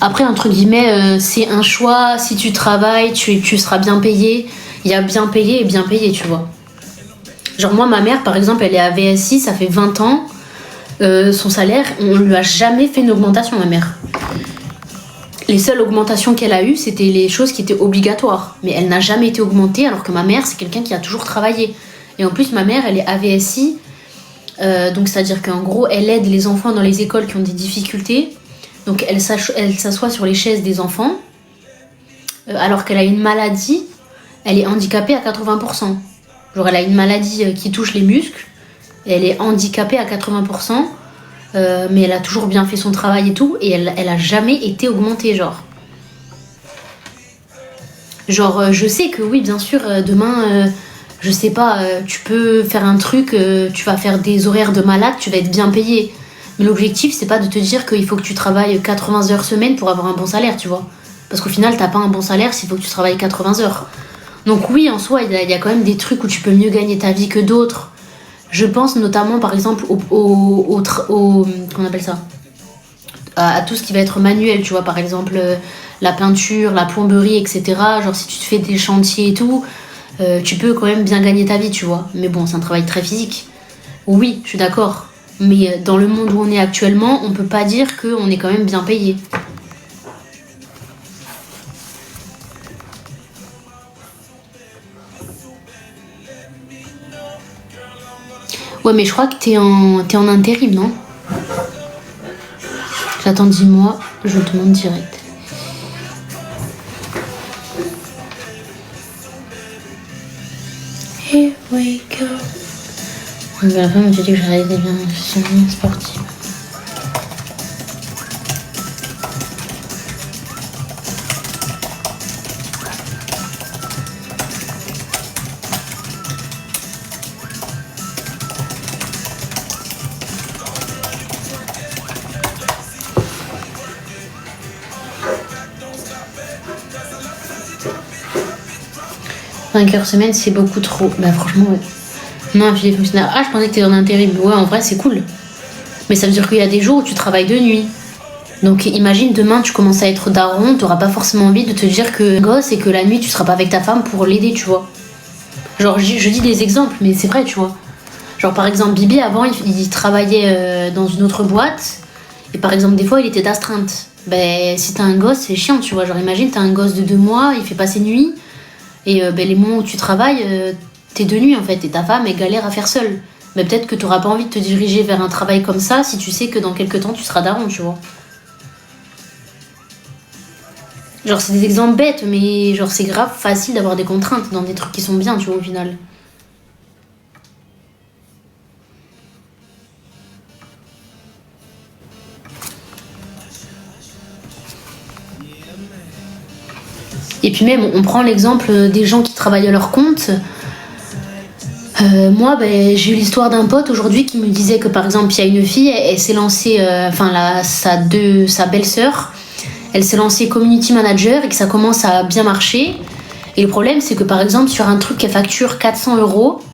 Après, entre guillemets, c'est un choix. Si tu travailles, tu seras bien payé. Il y a bien payé et bien payé, tu vois. Genre moi, ma mère, par exemple, elle est à VSI, ça fait 20 ans. Son salaire, on lui a jamais fait une augmentation, ma mère. Les seules augmentations qu'elle a eues, c'était les choses qui étaient obligatoires. Mais elle n'a jamais été augmentée, alors que ma mère, c'est quelqu'un qui a toujours travaillé. Et en plus, ma mère, elle est AVSI. Donc, c'est-à-dire qu'en gros, elle aide les enfants dans les écoles qui ont des difficultés. Donc, elle s'assoit sur les chaises des enfants. Alors qu'elle a une maladie, elle est handicapée à 80%. Genre, elle a une maladie qui touche les muscles. Et elle est handicapée à 80%. Mais elle a toujours bien fait son travail et tout, et elle a jamais été augmentée, genre. Genre, je sais que oui, bien sûr, demain, je sais pas, tu peux faire un truc, tu vas faire des horaires de malade, tu vas être bien payé. Mais l'objectif, c'est pas de te dire qu'il faut que tu travailles 80 heures semaine pour avoir un bon salaire, tu vois. Parce qu'au final, t'as pas un bon salaire s'il faut que tu travailles 80 heures. Donc oui, en soi, il y a quand même des trucs où tu peux mieux gagner ta vie que d'autres. Je pense notamment, par exemple, comment on appelle ça, à tout ce qui va être manuel, tu vois, par exemple, la peinture, la plomberie, etc. Genre, si tu te fais des chantiers et tout, tu peux quand même bien gagner ta vie, tu vois. Mais bon, c'est un travail très physique. Oui, je suis d'accord. Mais dans le monde où on est actuellement, on peut pas dire qu'on est quand même bien payé. Ouais, mais je crois que t'es en intérim, non? J'attends 10 mois, je te demande direct. Here we go. La femme m'a dit que je réalisais bien une sportive. Cinq heures semaine, c'est beaucoup trop. Bah franchement, ouais. Non, puis les fonctionnaires. Ah, je pensais que t'étais en intérim. Ouais, en vrai, c'est cool. Mais ça veut dire qu'il y a des jours où tu travailles de nuit. Donc imagine demain, tu commences à être daron, t'auras pas forcément envie de te dire que gosse et que la nuit, tu seras pas avec ta femme pour l'aider, tu vois. Genre, je dis des exemples, mais c'est vrai, tu vois. Genre, par exemple, Bibi, avant, il travaillait dans une autre boîte. Et par exemple, des fois, il était d'astreinte. Ben, si t'as un gosse, c'est chiant, tu vois. Genre, imagine, t'as un gosse de 2 mois, il fait pas ses nuits. Et ben, les moments où tu travailles, t'es de nuit en fait, et ta femme elle galère à faire seule. Mais peut-être que t'auras pas envie de te diriger vers un travail comme ça si tu sais que dans quelques temps tu seras daron, tu vois. Genre c'est des exemples bêtes, mais genre c'est grave facile d'avoir des contraintes dans des trucs qui sont bien, tu vois, au final. Et puis même, on prend l'exemple des gens qui travaillent à leur compte. Moi, ben, j'ai eu l'histoire d'un pote aujourd'hui qui me disait que par exemple, il y a une fille, elle s'est lancée, sa belle-sœur, elle s'est lancée community manager et que ça commence à bien marcher. Et le problème, c'est que par exemple, sur un truc qu'elle facture 400 euros,